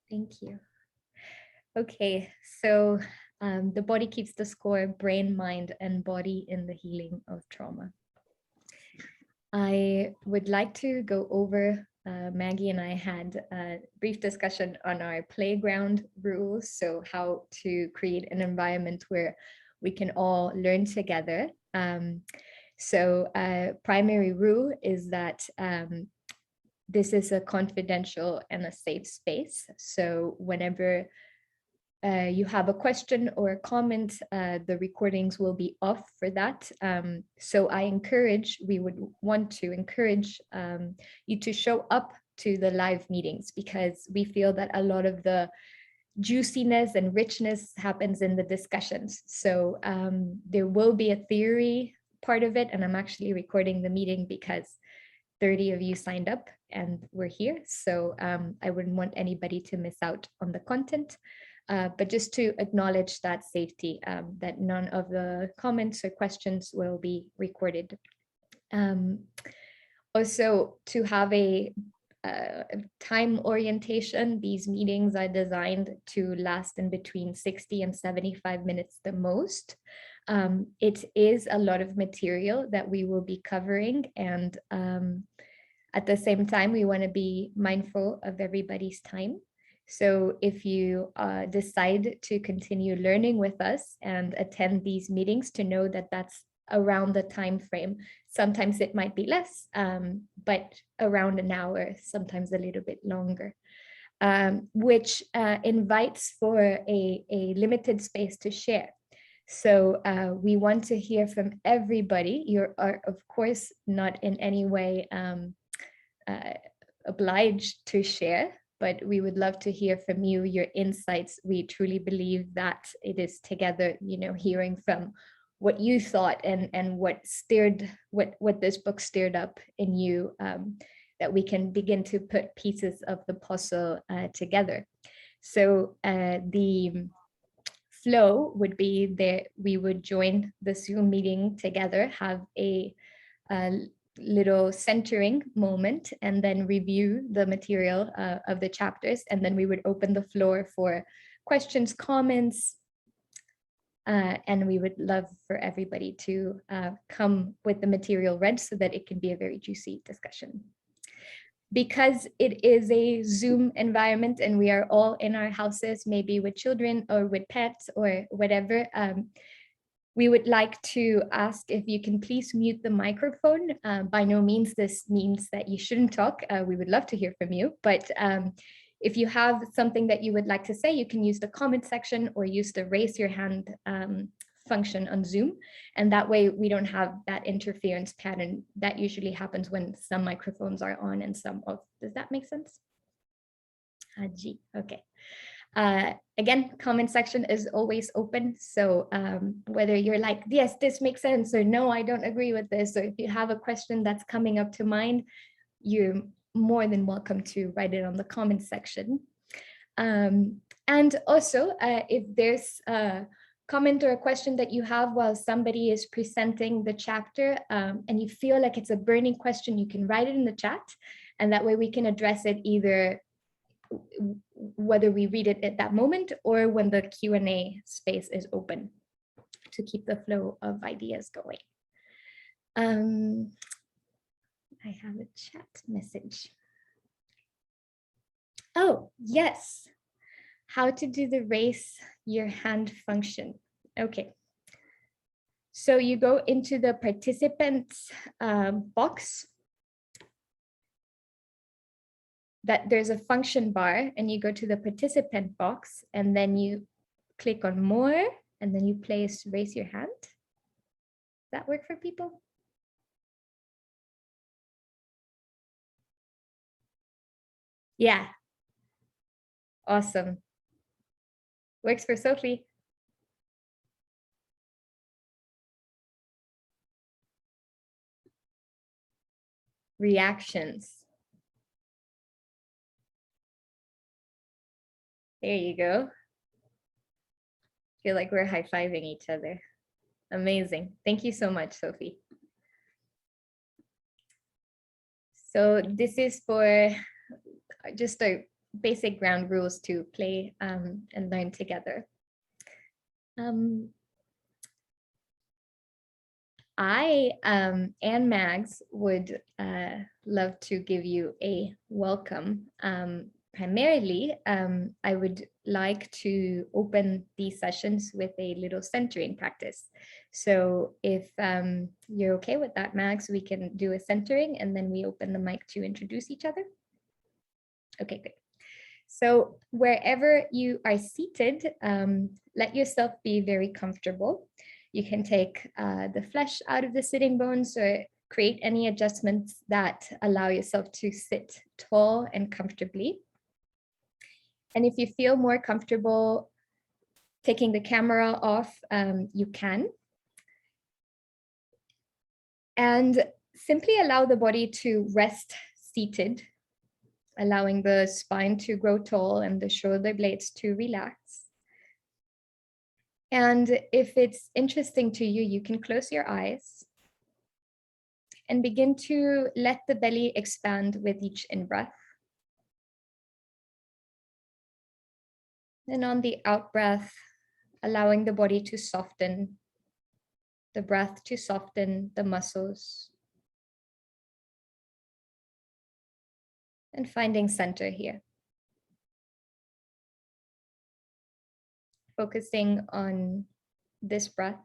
Thank you. Okay, so the body keeps the score, brain, mind, and body in the healing of trauma. I would like to go over, Maggie and I had a brief discussion on our playground rules, so how to create an environment where we can all learn together. Primary rule is that this is a confidential and a safe space. So whenever you have a question or a comment, the recordings will be off for that. So we would want to encourage you to show up to the live meetings, because we feel that a lot of the juiciness and richness happens in the discussions. So there will be a theory part of it, and I'm actually recording the meeting because 30 of you signed up and we're here. So I wouldn't want anybody to miss out on the content. But just to acknowledge that safety, that none of the comments or questions will be recorded. Also, to have a time orientation, these meetings are designed to last in between 60 and 75 minutes the most. It is a lot of material that we will be covering, and at the same time, we want to be mindful of everybody's time. So if you decide to continue learning with us and attend these meetings, to know that that's around the time frame. Sometimes it might be less, but around an hour, sometimes a little bit longer, which invites for a limited space to share. So we want to hear from everybody. You are, of course, not in any way obliged to share, but we would love to hear from you, your insights. We truly believe that it is together, hearing from what you thought and what this book stirred up in you, that we can begin to put pieces of the puzzle together. So the flow would be that we would join the Zoom meeting together, have a little centering moment, and then review the material of the chapters, and then we would open the floor for questions, comments, and we would love for everybody to come with the material read so that it can be a very juicy discussion. Because it is a Zoom environment and we are all in our houses, maybe with children or with pets or whatever, we would like to ask if you can please mute the microphone. By no means this means that you shouldn't talk. We would love to hear from you, but if you have something that you would like to say, you can use the comment section or use the raise your hand function on Zoom. And that way we don't have that interference pattern that usually happens when some microphones are on and some off. Does that make sense? G, okay. Again, comment section is always open. So whether you're like, yes, this makes sense, or no, I don't agree with this, or if you have a question that's coming up to mind, you're more than welcome to write it on the comment section. And also, if there's a comment or a question that you have while somebody is presenting the chapter, and you feel like it's a burning question, you can write it in the chat, and that way we can address it either whether we read it at that moment or when the Q&A space is open, to keep the flow of ideas going. I have a chat message. Oh, yes. How to do the raise your hand function. Okay. So you go into the participants box. That there's a function bar, and you go to the participant box, and then you click on more, and then you place raise your hand. Does that work for people? Yeah. Awesome. Works for Sophie. Reactions. There you go. Feel like we're high-fiving each other. Amazing. Thank you so much, Sophie. So this is for just a basic ground rules to play and learn together. I and Mags would love to give you a welcome. Primarily, I would like to open these sessions with a little centering practice. So if you're okay with that, Mags, we can do a centering and then we open the mic to introduce each other. Okay, good. So wherever you are seated, let yourself be very comfortable. You can take the flesh out of the sitting bones or create any adjustments that allow yourself to sit tall and comfortably. And if you feel more comfortable taking the camera off, you can. And simply allow the body to rest seated, allowing the spine to grow tall and the shoulder blades to relax. And if it's interesting to you, you can close your eyes and begin to let the belly expand with each in-breath. And on the out-breath, allowing the body to soften, the breath to soften the muscles. And finding center here. Focusing on this breath.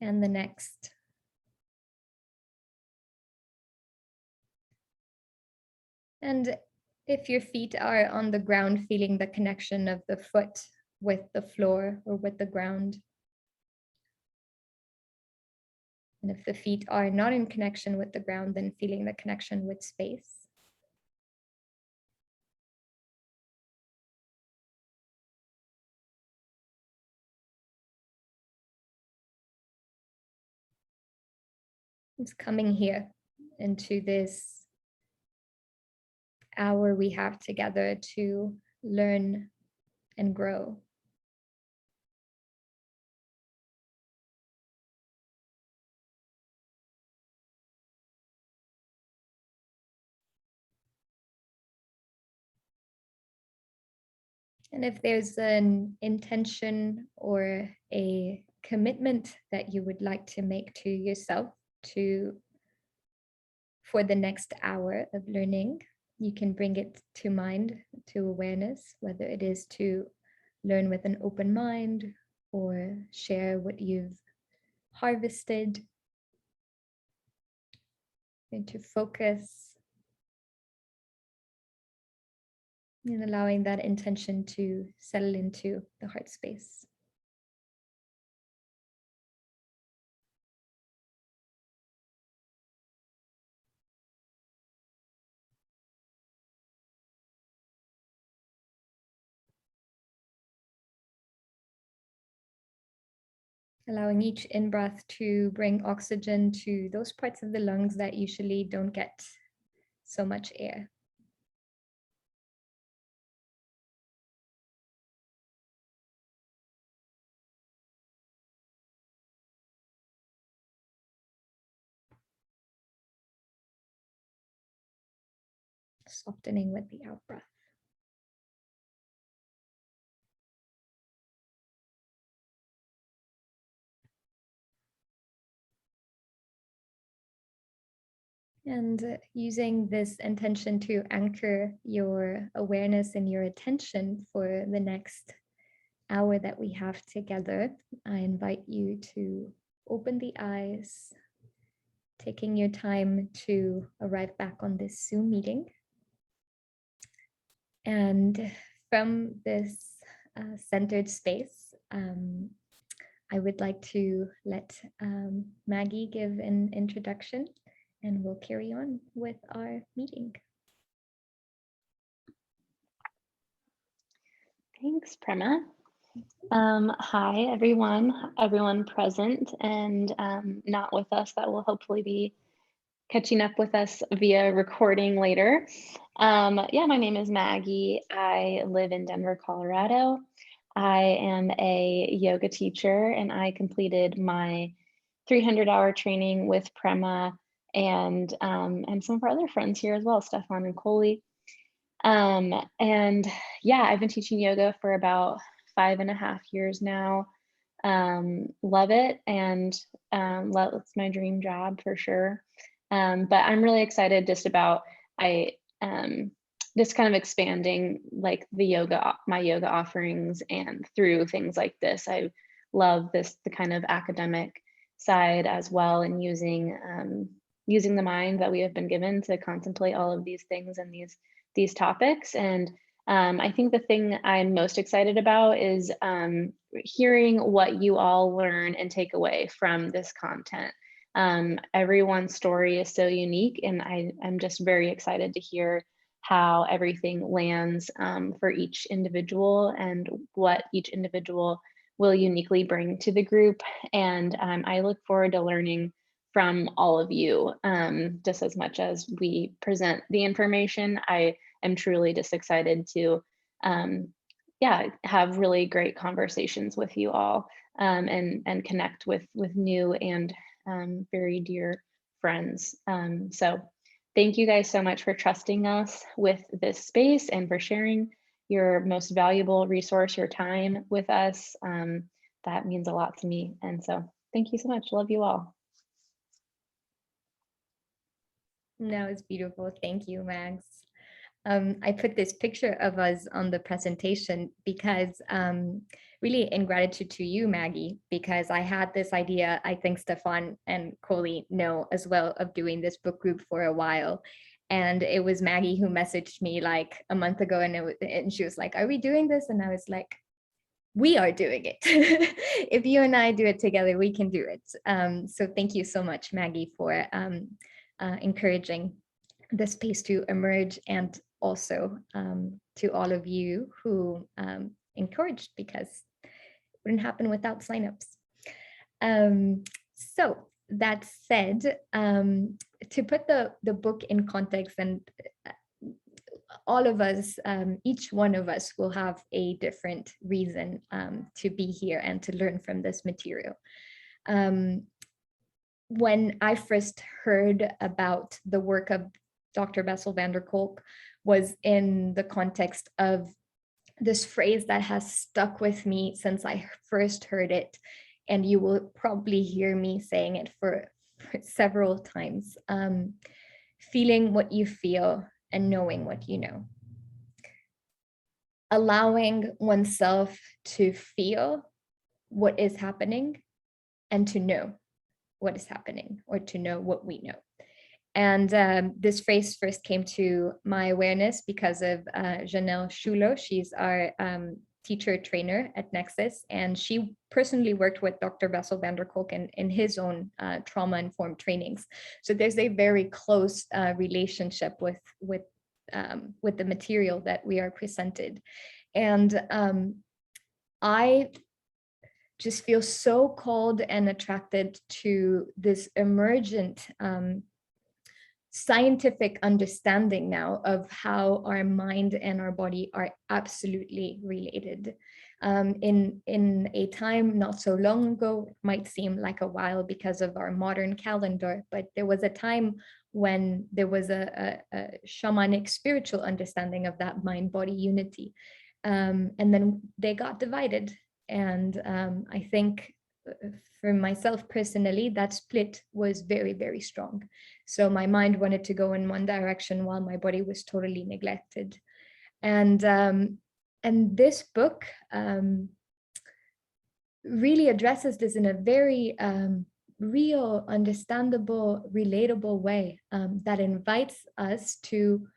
And the next. And if your feet are on the ground, feeling the connection of the foot with the floor or with the ground. And if the feet are not in connection with the ground, then feeling the connection with space. It's coming here into this hour we have together to learn and grow. And if there's an intention or a commitment that you would like to make to yourself for the next hour of learning, you can bring it to mind, to awareness, whether it is to learn with an open mind or share what you've harvested, and to focus and allowing that intention to settle into the heart space. Allowing each in-breath to bring oxygen to those parts of the lungs that usually don't get so much air. Softening with the out-breath. And using this intention to anchor your awareness and your attention for the next hour that we have together, I invite you to open the eyes, taking your time to arrive back on this Zoom meeting. And from this centered space, I would like to let Maggie give an introduction, and we'll carry on with our meeting. Thanks, Prema. Hi, everyone present and not with us that will hopefully be catching up with us via recording later. Yeah, my name is Maggie. I live in Denver, Colorado. I am a yoga teacher and I completed my 300-hour training with Prema and some of our other friends here as well, Stefan and Coley. And yeah, I've been teaching yoga for about 5.5 years now. Love it, and it's my dream job for sure. But I'm really excited just about just kind of expanding like my yoga offerings, and through things like this. I love the kind of academic side as well, and using the mind that we have been given to contemplate all of these things and these topics. And I think the thing I'm most excited about is hearing what you all learn and take away from this content. Everyone's story is so unique, and I'm just very excited to hear how everything lands for each individual, and what each individual will uniquely bring to the group. And I look forward to learning from all of you, just as much as we present the information. I am truly just excited to have really great conversations with you all, and connect with new and very dear friends. So thank you guys so much for trusting us with this space, and for sharing your most valuable resource, your time, with us. That means a lot to me. And so thank you so much. Love you all. No, it's beautiful. Thank you, Mags. I put this picture of us on the presentation because really in gratitude to you, Maggie, because I had this idea, I think Stefan and Coley know as well, of doing this book group for a while. And it was Maggie who messaged me like a month ago, and she was like, "Are we doing this?" And I was like, "We are doing it." If you and I do it together, we can do it. So thank you so much, Maggie, for encouraging the space to emerge, and also to all of you who encouraged, because it wouldn't happen without signups. So that said, to put the book in context, and all of us, each one of us will have a different reason to be here and to learn from this material. When I first heard about the work of Dr. Bessel van der Kolk, was in the context of this phrase that has stuck with me since I first heard it, and you will probably hear me saying it for several times. Feeling what you feel and knowing what you know. Allowing oneself to feel what is happening and to know what is happening, or to know what we know. And this phrase first came to my awareness because of Janelle Schulo. She's our teacher trainer at Nexus, and she personally worked with Dr. Bessel van der Kolk in his own trauma-informed trainings. So there's a very close relationship with the material that we are presented. And I just feel so called and attracted to this emergent scientific understanding now of how our mind and our body are absolutely related. In a time not so long ago, it might seem like a while because of our modern calendar, but there was a time when there was a shamanic spiritual understanding of that mind-body unity. And then they got divided. And I think for myself personally, that split was very, very strong. So my mind wanted to go in one direction while my body was totally neglected. And this book really addresses this in a very real, understandable, relatable way that invites us to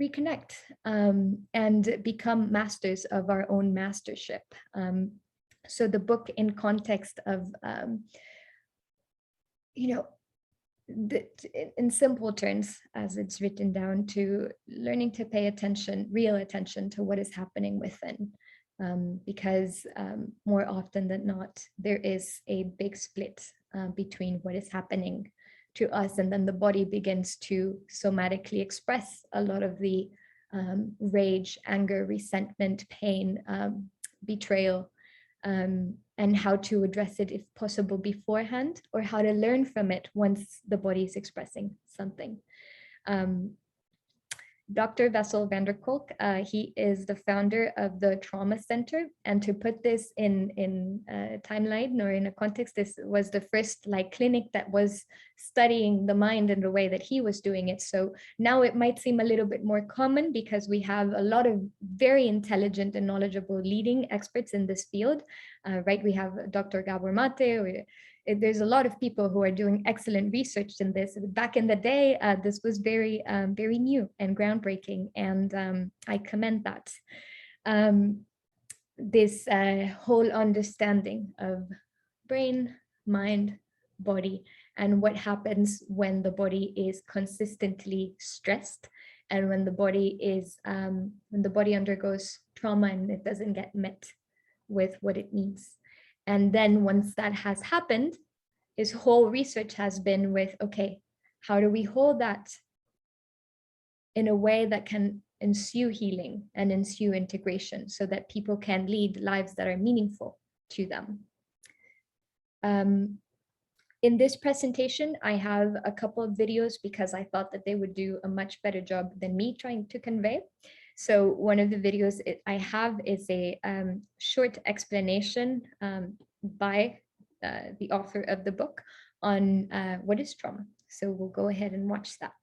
reconnect and become masters of our own mastership. So the book, in context of, in simple terms, as it's written down, to learning to pay attention, real attention to what is happening within. Because more often than not, there is a big split between what is happening to us, and then the body begins to somatically express a lot of the rage, anger, resentment, pain, betrayal, and and how to address it if possible beforehand, or how to learn from it once the body is expressing something. Dr. Wessel van der Kolk, he is the founder of the Trauma Center. And to put this in a timeline or in a context, this was the first clinic that was studying the mind in the way that he was doing it. So now it might seem a little bit more common because we have a lot of very intelligent and knowledgeable leading experts in this field, right? We have Dr. Gabor Mate, there's a lot of people who are doing excellent research in this. Back in the day, this was very, very new and groundbreaking, and I commend that. This whole understanding of brain, mind, body, and what happens when the body is consistently stressed, and when the body undergoes trauma and it doesn't get met with what it needs. And then once that has happened, his whole research has been with, okay, how do we hold that in a way that can ensue healing and ensue integration so that people can lead lives that are meaningful to them. In this presentation, I have a couple of videos because I thought that they would do a much better job than me trying to convey. So one of the videos I have is a short explanation by the author of the book on what is trauma. So we'll go ahead and watch that.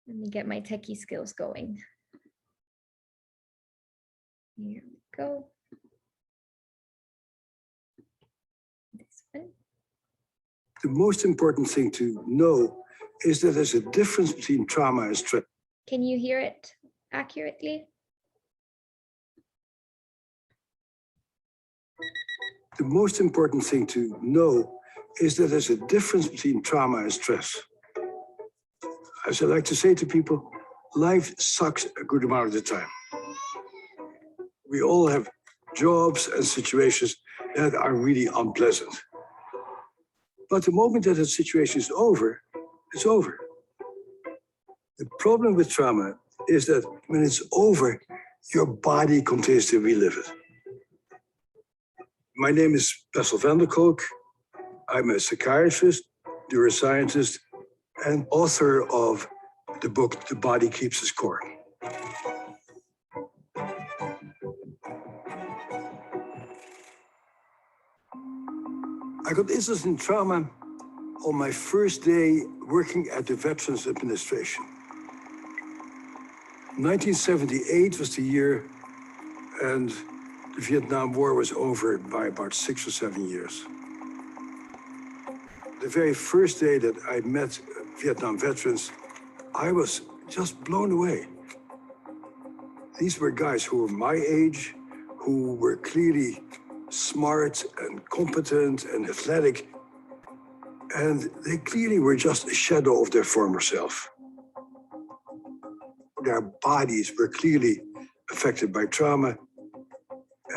Let me get my techie skills going. Here we go. This one. The most important thing to know is that there's a difference between trauma and stress. Can you hear it accurately? The most important thing to know is that there's a difference between trauma and stress. As I like to say to people, life sucks a good amount of the time. We all have jobs and situations that are really unpleasant. But the moment that the situation is over, it's over. The problem with trauma is that when it's over, your body continues to relive it. My name is Wessel van der Kolk. I'm a psychiatrist, neuroscientist, and author of the book, The Body Keeps the Score. I got interested in trauma on my first day working at the Veterans Administration. 1978 was the year, and the Vietnam War was over by about 6 or 7 years. The very first day that I met Vietnam veterans, I was just blown away. These were guys who were my age, who were clearly smart and competent and athletic, and they clearly were just a shadow of their former self. Their bodies were clearly affected by trauma,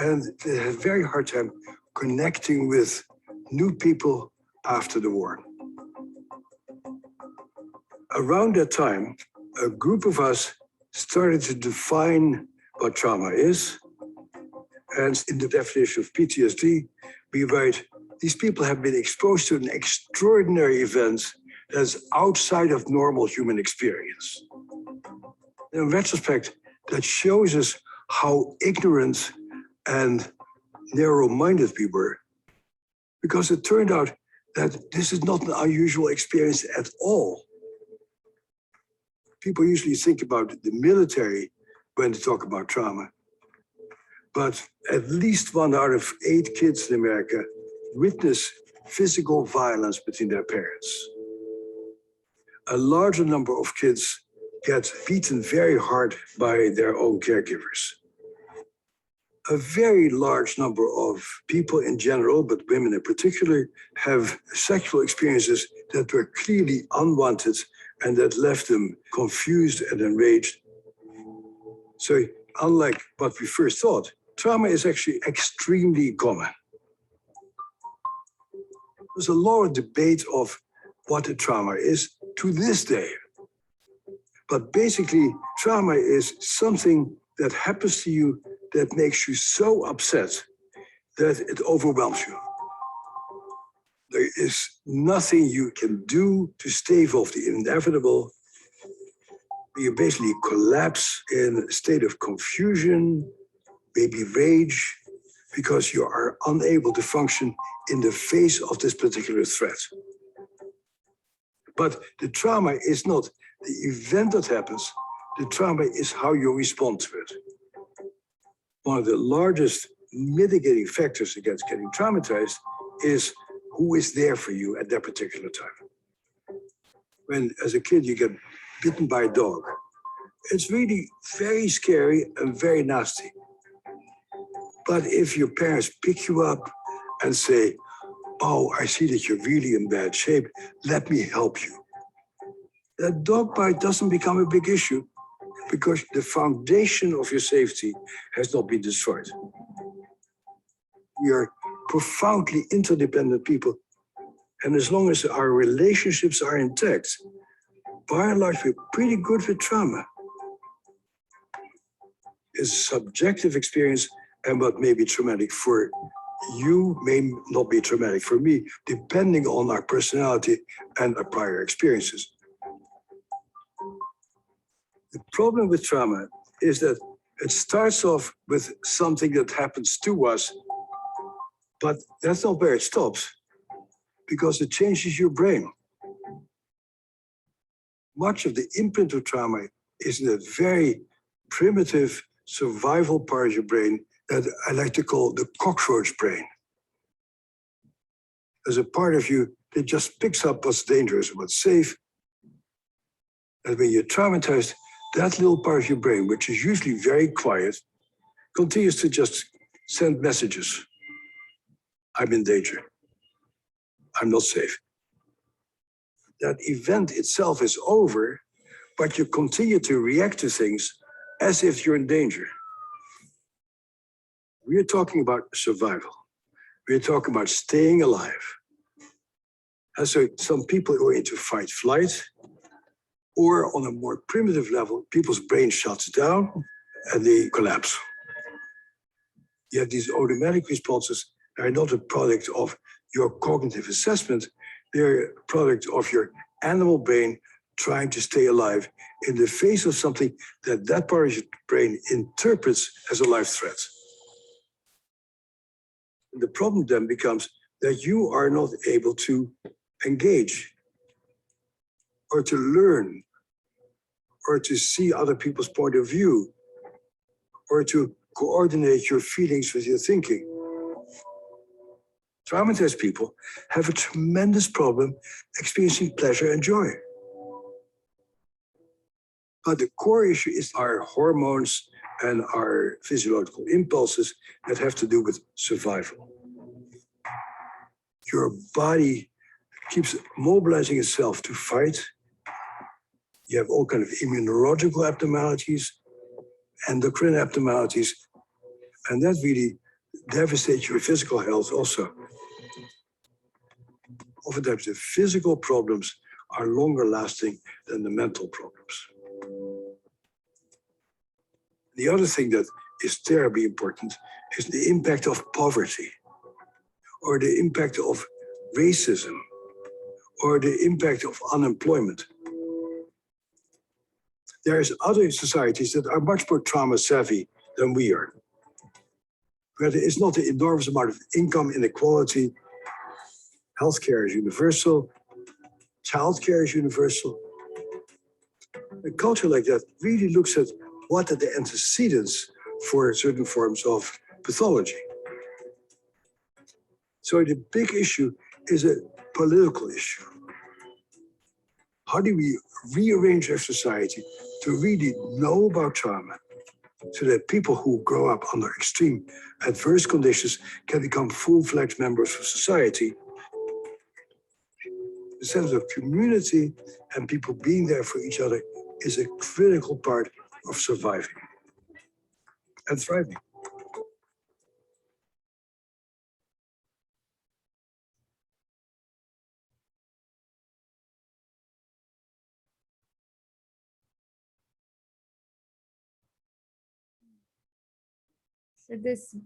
and they had a very hard time connecting with new people after the war. Around that time, a group of us started to define what trauma is. And in the definition of PTSD, we write, these people have been exposed to an extraordinary event that's outside of normal human experience. In retrospect, that shows us how ignorant and narrow-minded we were, because it turned out that this is not an unusual experience at all. People usually think about the military when they talk about trauma, but at least 1 out of 8 kids in America witness physical violence between their parents. A larger number of kids get beaten very hard by their own caregivers. A very large number of people in general, but women in particular, have sexual experiences that were clearly unwanted and that left them confused and enraged. So unlike what we first thought, trauma is actually extremely common. There's a lot of debate of what a trauma is to this day. But basically, trauma is something that happens to you that makes you so upset that it overwhelms you. There is nothing you can do to stave off the inevitable. You basically collapse in a state of confusion, maybe rage, because you are unable to function in the face of this particular threat. But the trauma is not the event that happens, the trauma is how you respond to it. One of the largest mitigating factors against getting traumatized is who is there for you at that particular time. When, as a kid, you get bitten by a dog, it's really very scary and very nasty. But if your parents pick you up and say, oh, I see that you're really in bad shape, let me help you. That dog bite doesn't become a big issue because the foundation of your safety has not been destroyed. We are profoundly interdependent people. And as long as our relationships are intact, by and large, we're pretty good with trauma. It's a subjective experience, and what may be traumatic for you may not be traumatic for me, depending on our personality and our prior experiences. The problem with trauma is that it starts off with something that happens to us, but that's not where it stops, because it changes your brain. Much of the imprint of trauma is in that very primitive survival part of your brain that I like to call the cockroach brain. There's a part of you that just picks up what's dangerous and what's safe. And when you're traumatized, that little part of your brain, which is usually very quiet, continues to just send messages. I'm in danger. I'm not safe. That event itself is over, but you continue to react to things as if you're in danger. We're talking about survival. We're talking about staying alive. And so some people go into fight flight, or on a more primitive level, people's brain shuts down and they collapse. You have these automatic responses that are not a product of your cognitive assessment, they're a product of your animal brain trying to stay alive in the face of something that that part of your brain interprets as a life threat. The problem then becomes that you are not able to engage or to learn or to see other people's point of view or to coordinate your feelings with your thinking. Traumatized people have a tremendous problem experiencing pleasure and joy. But the core issue is our hormones and our physiological impulses that have to do with survival. Your body keeps mobilizing itself to fight. You have all kinds of immunological abnormalities, endocrine abnormalities, and that really devastates your physical health also. Oftentimes, the physical problems are longer lasting than the mental problems. The other thing that is terribly important is the impact of poverty, or the impact of racism, or the impact of unemployment. There's other societies that are much more trauma savvy than we are, where there is not an enormous amount of income inequality. Healthcare is universal, childcare is universal. A culture like that really looks at what are the antecedents for certain forms of pathology. So the big issue is a political issue. How do we rearrange our society to really know about trauma so that people who grow up under extreme adverse conditions can become full-fledged members of society? The sense of community and people being there for each other is a critical part of surviving and thriving. So this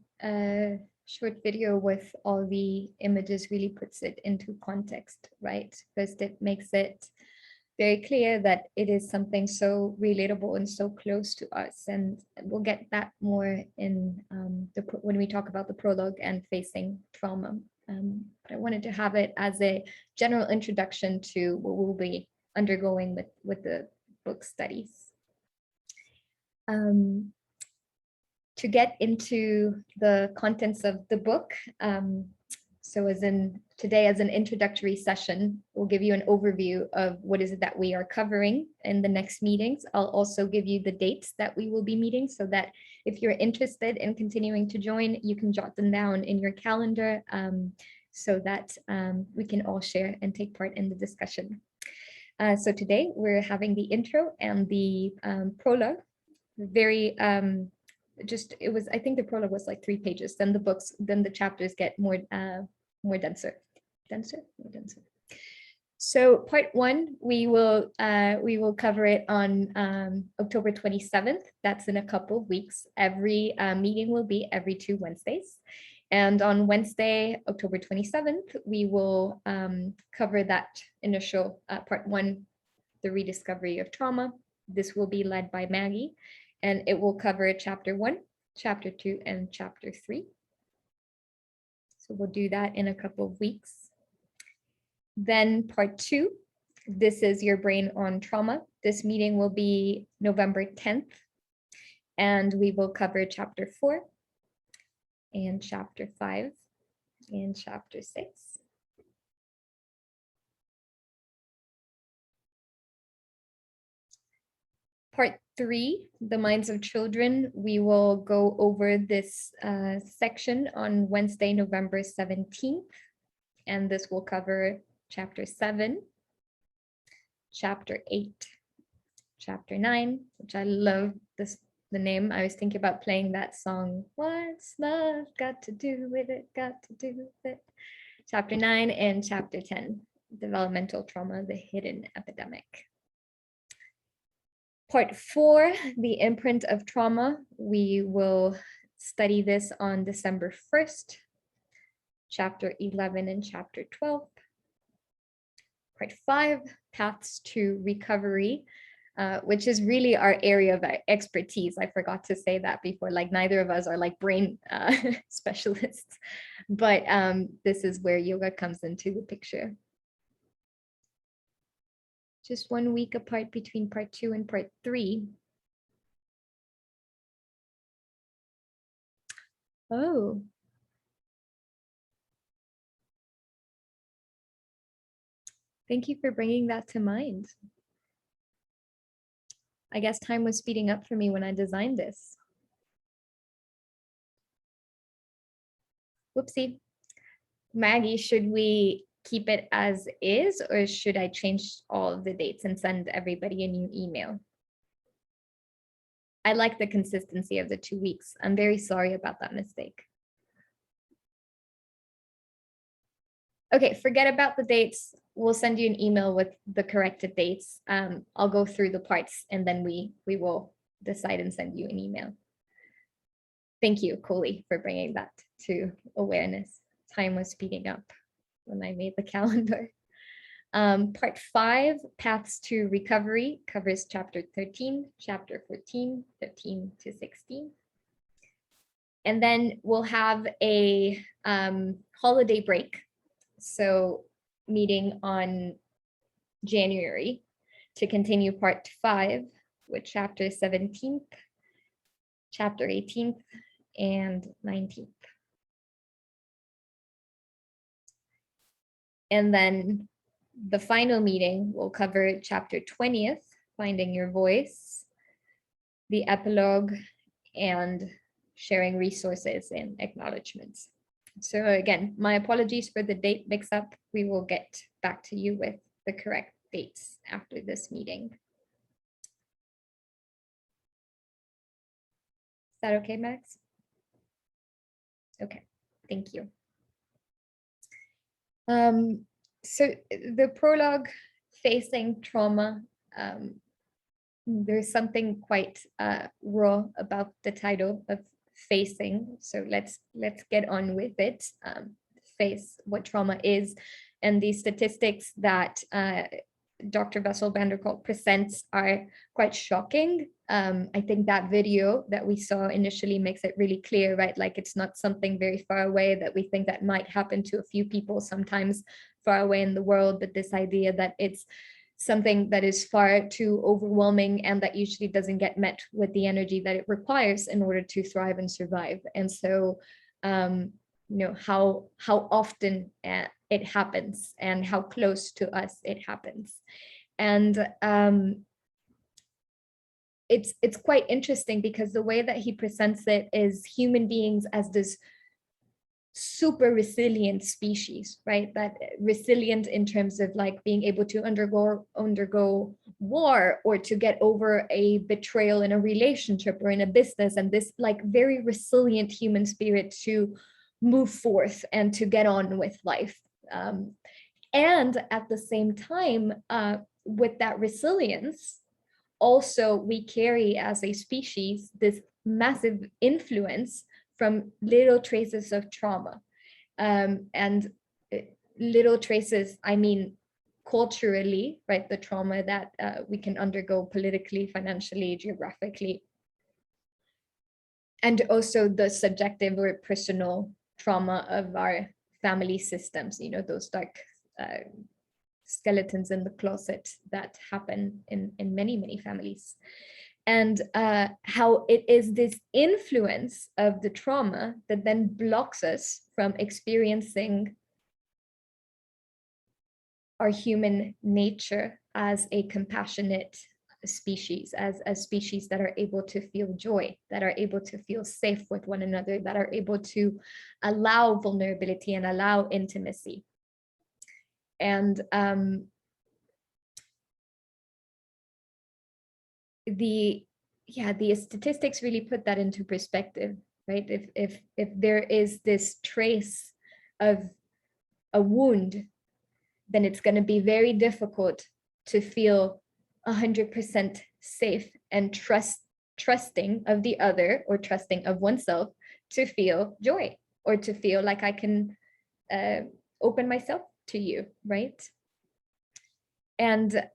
short video with all the images really puts it into context, right? First, it makes it very clear that it is something so relatable and so close to us. And we'll get that more in when we talk about the prologue and facing trauma. But I wanted to have it as a general introduction to what we'll be undergoing with the book studies. To get into the contents of the book, so as in today as an introductory session, we'll give you an overview of what is it that we are covering in the next meetings. I'll also give you the dates that we will be meeting so that if you're interested in continuing to join, you can jot them down in your calendar so that we can all share and take part in the discussion. So today we're having the intro and the prologue. Very I think the prologue was like 3 pages, then the chapters get more denser. So part 1, we will cover it on October 27th. That's in a couple of weeks. Every meeting will be every 2 Wednesdays. And on Wednesday, October 27th, we will cover that initial part 1, the rediscovery of trauma. This will be led by Maggie, and it will cover chapter 1, chapter 2, and chapter 3. So we'll do that in a couple of weeks. Then part 2, this is your brain on trauma. This meeting will be November 10th, and we will cover chapter 4 and chapter 5 and chapter 6. Part 3, the minds of children, we will go over this section on Wednesday, November 17th, and this will cover chapter 7, chapter 8, chapter 9, which I love the name. I was thinking about playing that song, what's love got to do with it, got to do with it. Chapter 9 and chapter 10, developmental trauma, the hidden epidemic. Part 4, the imprint of trauma, we will study this on December 1st, chapter 11 and chapter 12. Part 5, paths to recovery, which is really our area of expertise. I forgot to say that before, like neither of us are like brain specialists, but this is where yoga comes into the picture. Just 1 week apart between part 2 and part 3. Oh. Thank you for bringing that to mind. I guess time was speeding up for me when I designed this. Whoopsie. Maggie, should we keep it as is, or should I change all of the dates and send everybody a new email? I like the consistency of the 2 weeks. I'm very sorry about that mistake. Okay, forget about the dates. We'll send you an email with the corrected dates. I'll go through the parts and then we will decide and send you an email. Thank you, Coley, for bringing that to awareness. Time was speeding up when I made the calendar. Part 5, Paths to Recovery, covers chapter 13, chapter 14, 15 to 16. And then we'll have a holiday break. So meeting on January to continue part 5 with chapter 17th, chapter 18th, and 19th. And then the final meeting will cover chapter 20th, Finding Your Voice, the epilogue, and sharing resources and acknowledgements. So again, my apologies for the date mix-up. We will get back to you with the correct dates after this meeting. Is that okay, Max? Okay, thank you. So the prologue, Facing Trauma, there's something quite raw about the title of facing. So let's get on with it, face what trauma is. And the statistics that Dr. Wessel van der Kolk presents are quite shocking. I think that video that we saw initially makes it really clear, right? Like it's not something very far away that we think that might happen to a few people sometimes far away in the world, but this idea that it's something that is far too overwhelming and that usually doesn't get met with the energy that it requires in order to thrive and survive. And so, you know, how often it happens and how close to us it happens. And it's quite interesting because the way that he presents it is human beings as this super resilient species, right? That resilient in terms of like being able to undergo war or to get over a betrayal in a relationship or in a business, and this like very resilient human spirit to move forth and to get on with life. And at the same time, with that resilience, also we carry as a species this massive influence from little traces of trauma. And little traces, I mean, culturally, right? The trauma that we can undergo politically, financially, geographically. And also the subjective or personal trauma of our family systems, you know, those dark skeletons in the closet that happen in many, many families. And how it is this influence of the trauma that then blocks us from experiencing our human nature as a compassionate species, as a species that are able to feel joy, that are able to feel safe with one another, that are able to allow vulnerability and allow intimacy. And the statistics really put that into perspective, right? If there is this trace of a wound, then it's going to be very difficult to feel 100% safe and trusting of the other, or trusting of oneself to feel joy, or to feel like I can open myself to you, right? And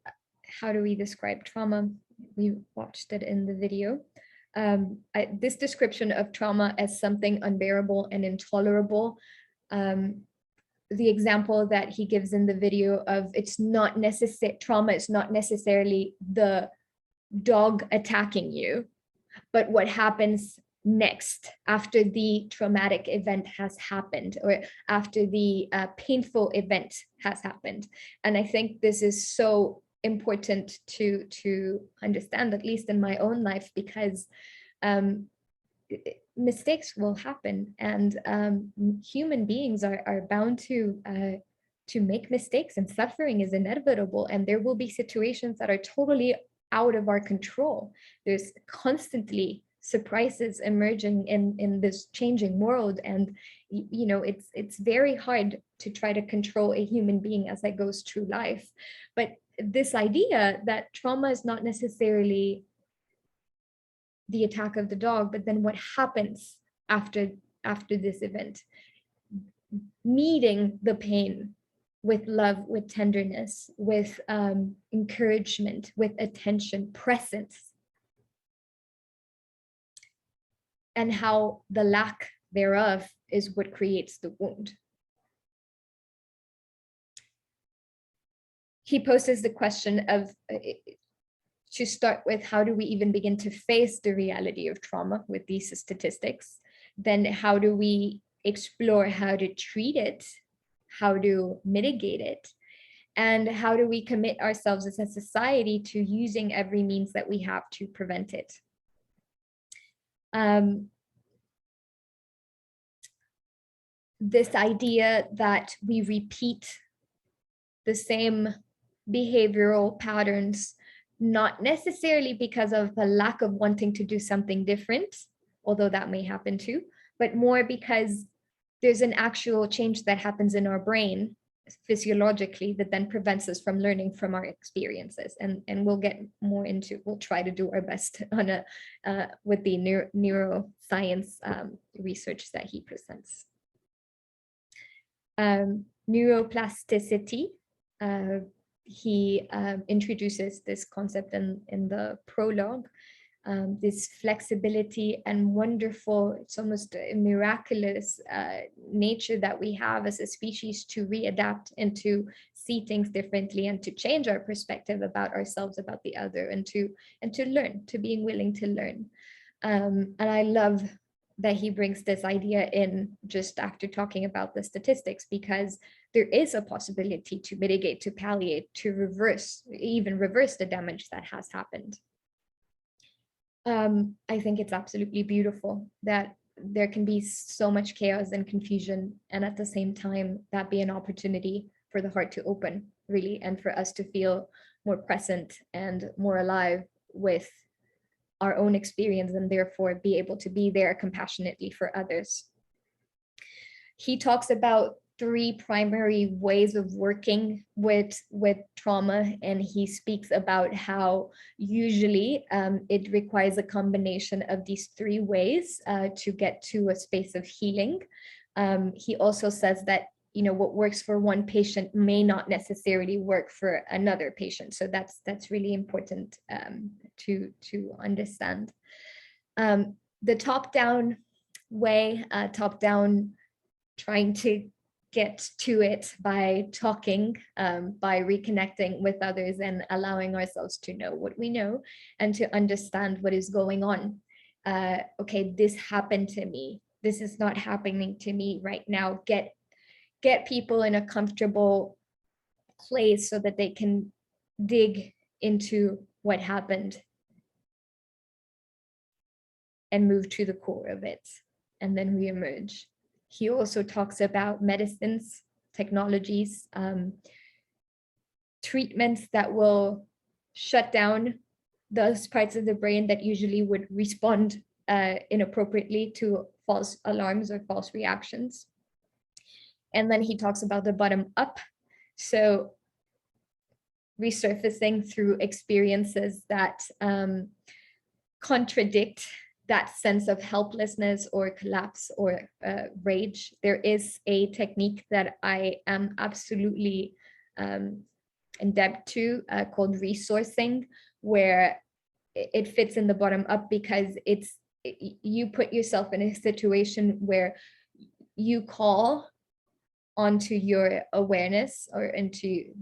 how do we describe trauma? We watched it in the video. This description of trauma as something unbearable and intolerable, the example that he gives in the video of trauma is not necessarily the dog attacking you, but what happens next after the traumatic event has happened, or after the painful event has happened. And I think this is so important to understand, at least in my own life, because mistakes will happen, and human beings are bound to make mistakes, and suffering is inevitable, and there will be situations that are totally out of our control. There's constantly surprises emerging in this changing world, and you know, it's very hard to try to control a human being as it goes through life. But this idea that trauma is not necessarily the attack of the dog, but then what happens after this event, meeting the pain with love, with tenderness, with encouragement, with attention, presence, and how the lack thereof is what creates the wound. He poses the question of, to start with, how do we even begin to face the reality of trauma with these statistics? Then how do we explore how to treat it, how to mitigate it, and how do we commit ourselves as a society to using every means that we have to prevent it? This idea that we repeat the same behavioral patterns, not necessarily because of a lack of wanting to do something different, although that may happen too, but more because there's an actual change that happens in our brain physiologically that then prevents us from learning from our experiences. And we'll get more into, we'll try to do our best on with the neuroscience research that he presents. Neuroplasticity, he introduces this concept in the prologue. This flexibility and wonderful, it's almost a miraculous nature that we have as a species to readapt and to see things differently and to change our perspective about ourselves, about the other, and to learn, to being willing to learn. And I love that he brings this idea in just after talking about the statistics, because there is a possibility to mitigate, to palliate, to reverse, even reverse the damage that has happened. I think it's absolutely beautiful that there can be so much chaos and confusion, and at the same time, that be an opportunity for the heart to open, really, and for us to feel more present and more alive with our own experience, and therefore be able to be there compassionately for others. He talks about 3 primary ways of working with trauma, and he speaks about how usually it requires a combination of these 3 ways to get to a space of healing. He also says that, you know, what works for one patient may not necessarily work for another patient, so that's really important to understand. The top-down way, top-down, trying to get to it by talking, by reconnecting with others and allowing ourselves to know what we know and to understand what is going on. Okay, this happened to me. This is not happening to me right now. Get people in a comfortable place so that they can dig into what happened and move to the core of it and then reemerge. He also talks about medicines, technologies, treatments that will shut down those parts of the brain that usually would respond inappropriately to false alarms or false reactions. And then he talks about the bottom up. So resurfacing through experiences that contradict that sense of helplessness or collapse or rage. There is a technique that I am absolutely indebted to called resourcing, where it fits in the bottom up because you put yourself in a situation where you call onto your awareness or into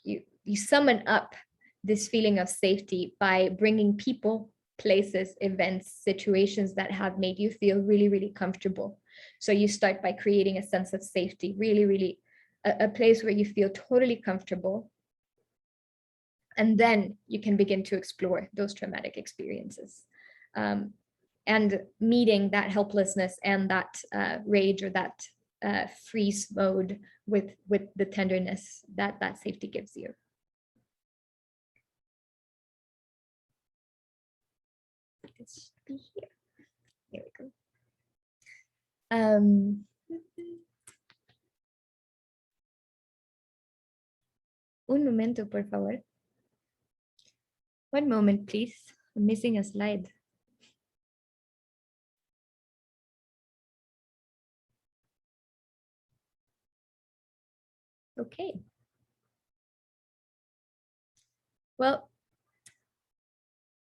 you summon up this feeling of safety by bringing people, places, events, situations that have made you feel really, really comfortable. So you start by creating a sense of safety, really, really a place where you feel totally comfortable. And then you can begin to explore those traumatic experiences. And meeting that helplessness and that rage or that freeze mode with the tenderness that safety gives you. This should be here. Here we go. Un momento, por favor. One moment, please. I'm missing a slide. Okay. Well,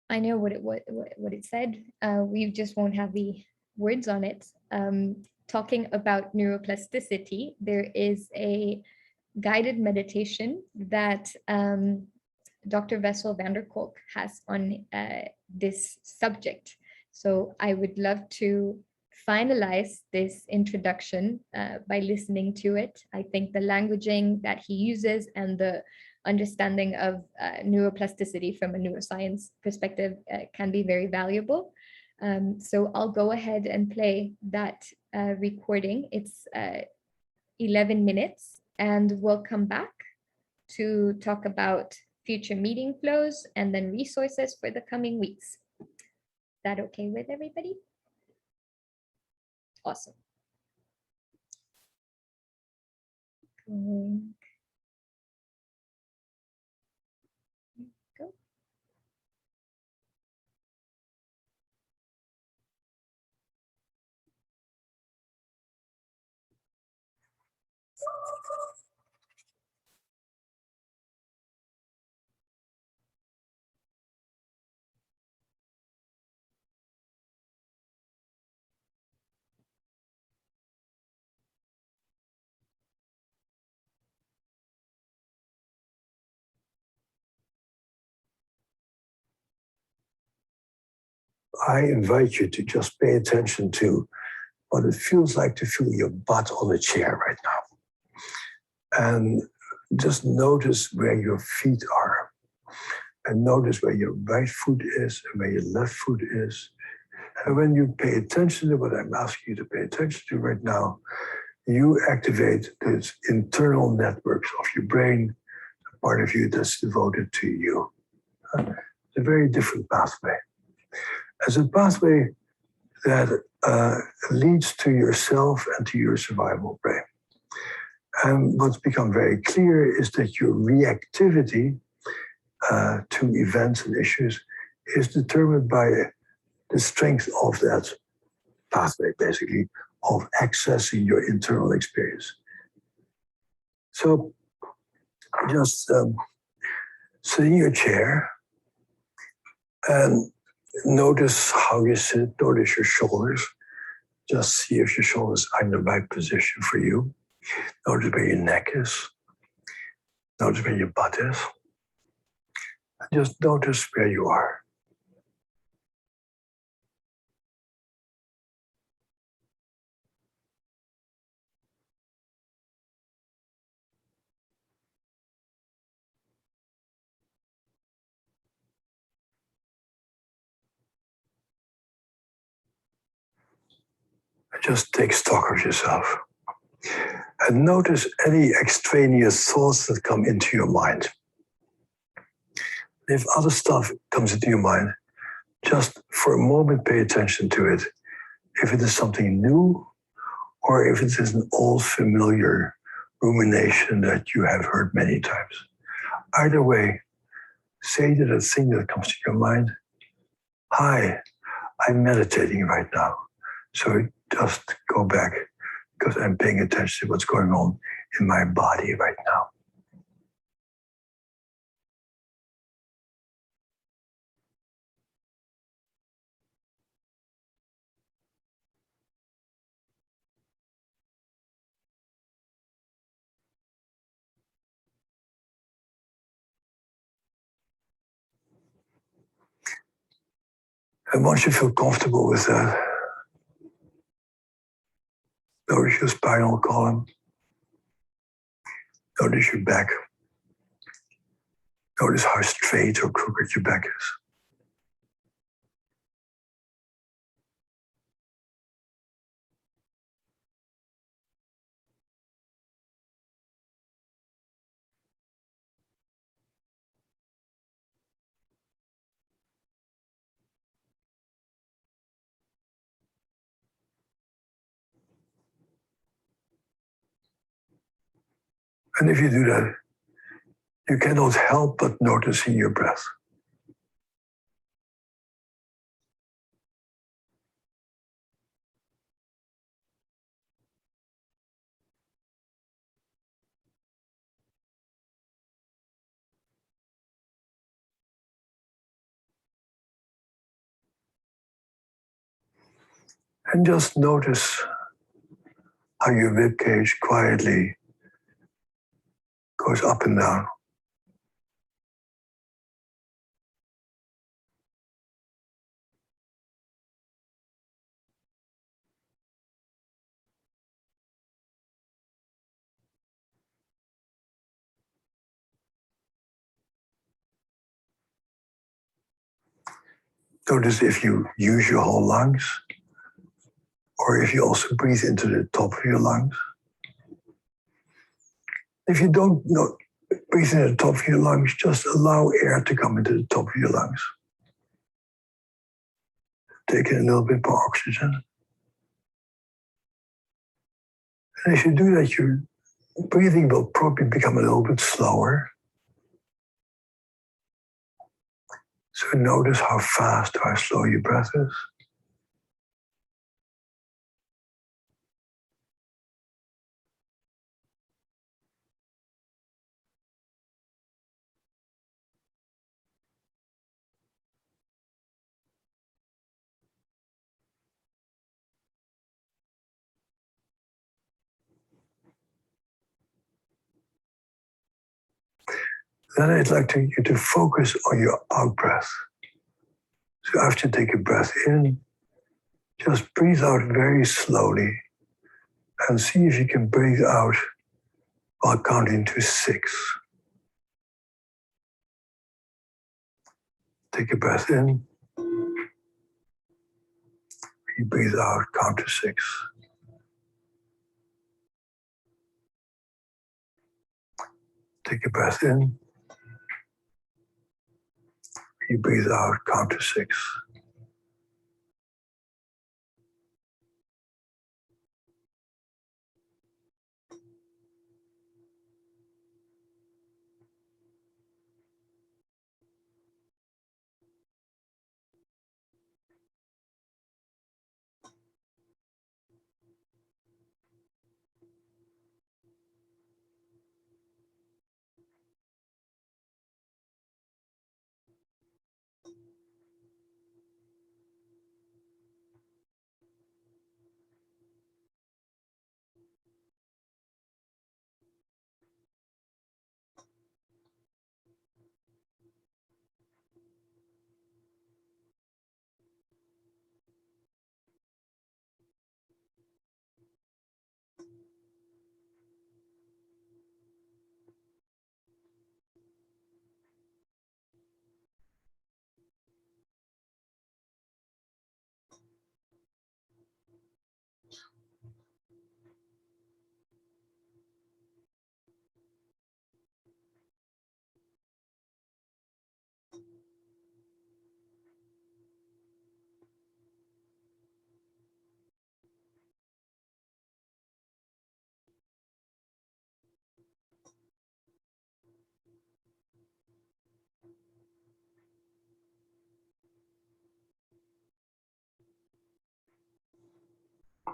I know what it said. We just won't have the words on it. Talking about neuroplasticity, there is a guided meditation that Dr. Wessel van der Kolk has on this subject. So I would love to finalize this introduction by listening to it. I think the languaging that he uses and the understanding of neuroplasticity from a neuroscience perspective can be very valuable. So I'll go ahead and play that recording. It's 11 minutes, and we'll come back to talk about future meeting flows and then resources for the coming weeks. Is that okay with everybody? Awesome. Drawing. Go. I invite you to just pay attention to what it feels like to feel your butt on a chair right now. And just notice where your feet are. And notice where your right foot is and where your left foot is. And when you pay attention to what I'm asking you to pay attention to right now, you activate those internal networks of your brain, a part of you that's devoted to you. It's a very different pathway. As a pathway that leads to yourself and to your survival brain. And what's become very clear is that your reactivity to events and issues is determined by the strength of that pathway, basically, of accessing your internal experience. So just sit in your chair and notice how you sit, notice your shoulders. Just see if your shoulders are in the right position for you. Notice where your neck is. Notice where your butt is. And just notice where you are. Just take stock of yourself. And notice any extraneous thoughts that come into your mind. If other stuff comes into your mind, just for a moment pay attention to it. If it is something new, or if it is an old familiar rumination that you have heard many times. Either way, say to that thing that comes to your mind, hi, I'm meditating right now. So just go back because I'm paying attention to what's going on in my body right now. And once you feel comfortable with that, notice your spinal column, notice your back, notice how straight or crooked your back is. And if you do that, you cannot help but noticing your breath. And just notice how your ribcage quietly goes up and down. Notice if you use your whole lungs, or if you also breathe into the top of your lungs. If you don't breathe into the top of your lungs, just allow air to come into the top of your lungs. Take in a little bit more oxygen. And as you do that, you breathing will probably become a little bit slower. So notice how fast or how slow your breath is. Then I'd like you to focus on your out breath. So after you take a breath in, just breathe out very slowly and see if you can breathe out while counting to 6. Take a breath in. You breathe out, count to 6. Take a breath in. You breathe out, count to 6.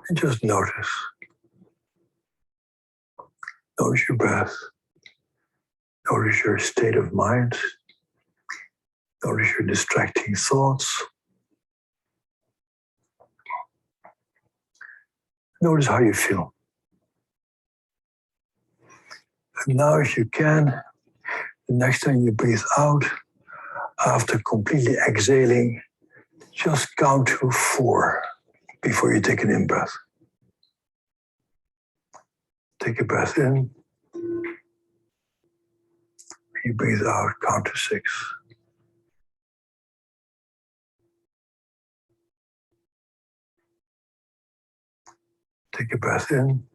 And just notice. Notice your breath. Notice your state of mind. Notice your distracting thoughts. Notice how you feel. And now, if you can, the next time you breathe out, after completely exhaling, just count to 4 before you take an in-breath. Take a breath in. You breathe out, count to 6. Take a breath in.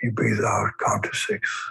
You breathe out, count to 6.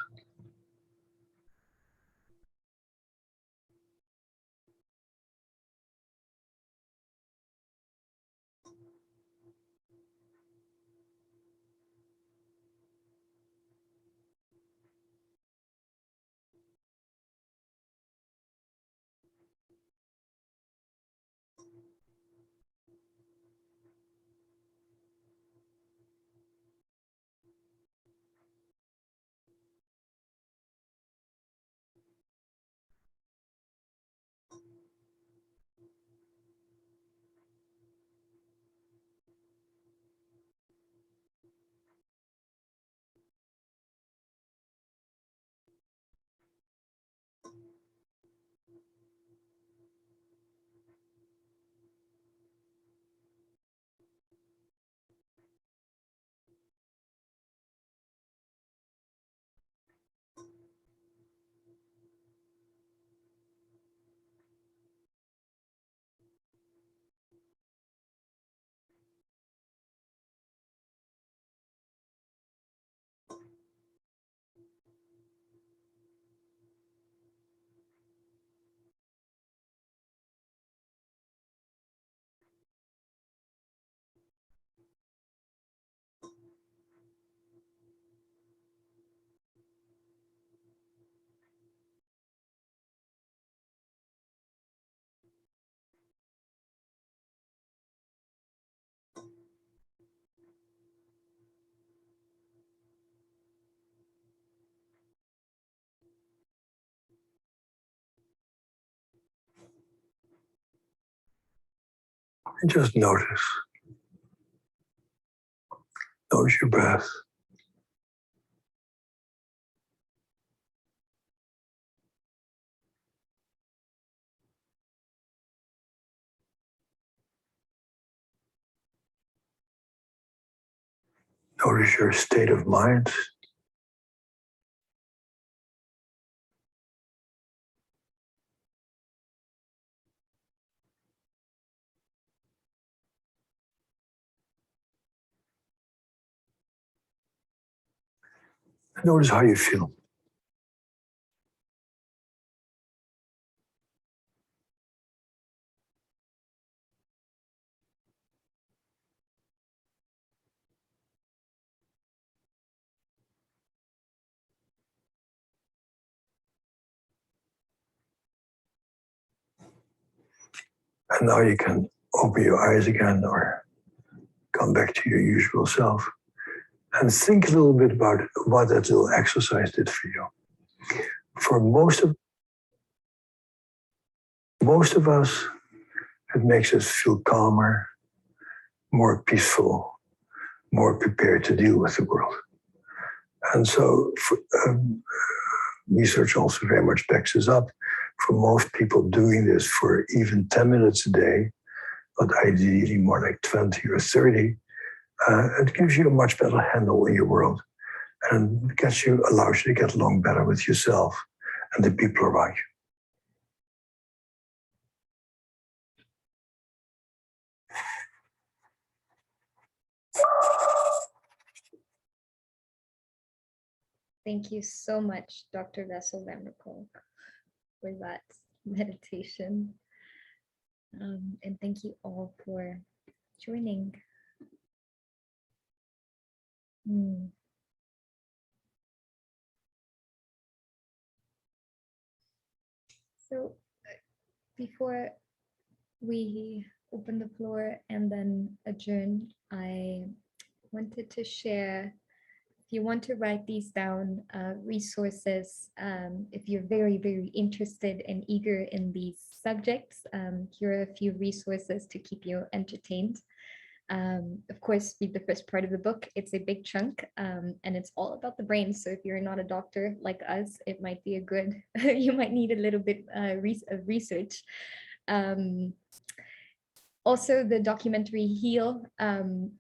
And just notice. Notice your breath. Notice your state of mind. Notice how you feel. And now you can open your eyes again or come back to your usual self and think a little bit about what that little exercise did for you. For most of us, it makes us feel calmer, more peaceful, more prepared to deal with the world. And so research also very much backs this up. For most people, doing this for even 10 minutes a day, but ideally more like 20 or 30, it gives you a much better handle in your world and allows you to get along better with yourself and the people around you. Thank you so much, Dr. Vessel van der Kolk, for that meditation. And thank you all for joining. So before we open the floor and then adjourn, I wanted to share, if you want to write these down, resources, if you're very, very interested and eager in these subjects, here are a few resources to keep you entertained. Of course, read the first part of the book. It's a big chunk, and it's all about the brain. So if you're not a doctor like us, it might be a good, you might need a little bit of research. Also, the documentary Heal,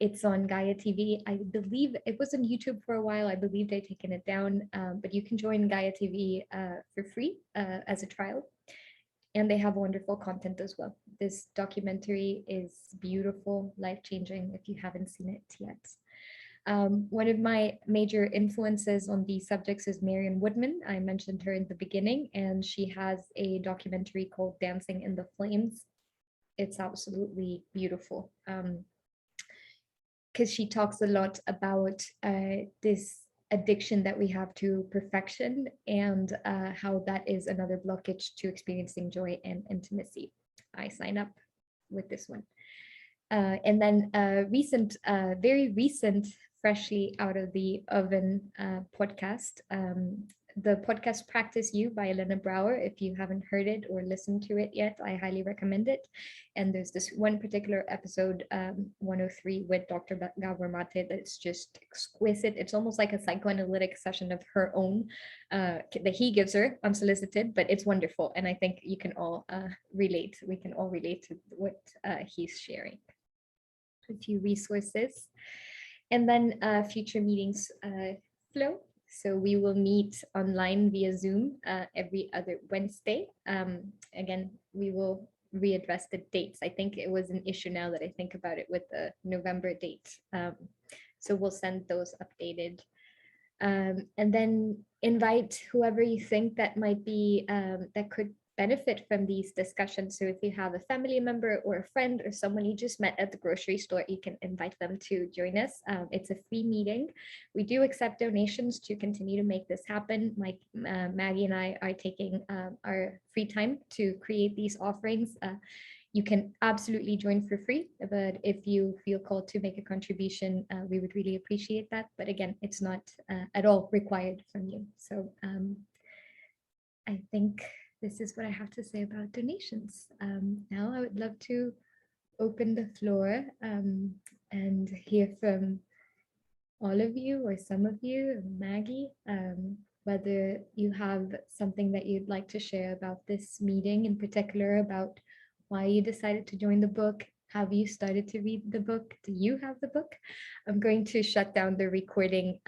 it's on Gaia TV. I believe it was on YouTube for a while. I believe they've taken it down, but you can join Gaia TV for free as a trial. And they have wonderful content as well. This documentary is beautiful, life-changing if you haven't seen it yet. One of my major influences on these subjects is Marion Woodman. I mentioned her in the beginning, and she has a documentary called Dancing in the Flames. It's absolutely beautiful because she talks a lot about this addiction that we have to perfection and how that is another blockage to experiencing joy and intimacy. I sign up with this one. And then very recent, freshly out of the oven podcast, the podcast Practice You by Elena Brower. If you haven't heard it or listened to it yet, I highly recommend it. And there's this one particular episode, 103, with Dr. Gabor Mate, that's just exquisite. It's almost like a psychoanalytic session of her own that he gives her, unsolicited, but it's wonderful. And I think you can all relate. We can all relate to what he's sharing. A few resources. And then future meetings flow. So we will meet online via Zoom every other Wednesday. Again, we will readdress the dates. I think it was an issue now that I think about it with the November date. So we'll send those updated. And then invite whoever you think that might be, that could benefit from these discussions. So if you have a family member or a friend or someone you just met at the grocery store, you can invite them to join us. It's a free meeting. We do accept donations to continue to make this happen. Maggie and I are taking our free time to create these offerings. You can absolutely join for free, but if you feel called to make a contribution, we would really appreciate that. But again, it's not at all required from you. So I think this is what I have to say about donations. Now I would love to open the floor and hear from all of you or some of you, Maggie, whether you have something that you'd like to share about this meeting in particular, about why you decided to join the book. Have you started to read the book? Do you have the book? I'm going to shut down the recording